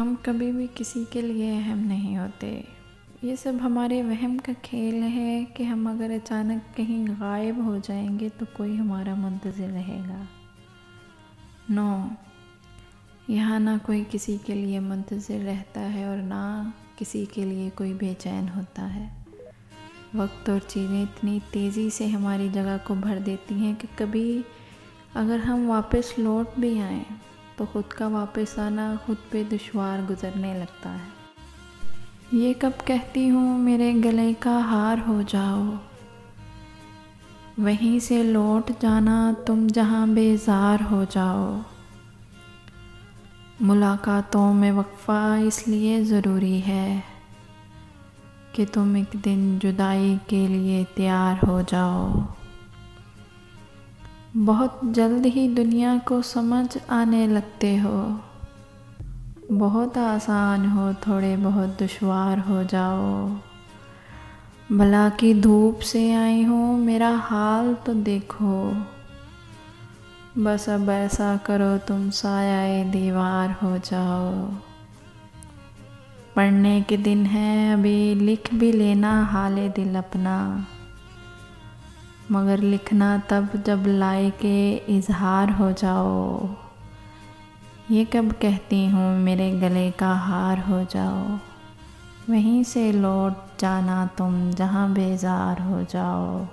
हम कभी भी किसी के लिए अहम नहीं होते। ये सब हमारे वहम का खेल है कि हम अगर अचानक कहीं गायब हो जाएंगे तो कोई हमारा मुंतज़िर रहेगा। नो, यहाँ ना कोई किसी के लिए मुंतज़िर रहता है और ना किसी के लिए कोई बेचैन होता है। वक्त और चीज़ें इतनी तेज़ी से हमारी जगह को भर देती हैं कि कभी अगर हम वापस लौट भी आएँ तो ख़ुद का वापस आना खुद पे दुश्वार गुज़रने लगता है। ये कब कहती हूँ मेरे गले का हार हो जाओ, वहीं से लौट जाना तुम जहाँ बेजार हो जाओ। मुलाकातों में वक्फ़ा इसलिए ज़रूरी है कि तुम एक दिन जुदाई के लिए तैयार हो जाओ। बहुत जल्द ही दुनिया को समझ आने लगते हो, बहुत आसान हो थोड़े बहुत दुश्वार हो जाओ। भला की धूप से आई हूँ मेरा हाल तो देखो, बस अब ऐसा करो तुम साया दीवार हो जाओ। पढ़ने के दिन है अभी लिख भी लेना हाले दिल अपना, मगर लिखना तब जब लायके इज़हार हो जाओ। ये कब कहती हूँ मेरे गले का हार हो जाओ, वहीं से लौट जाना तुम जहाँ बेजार हो जाओ।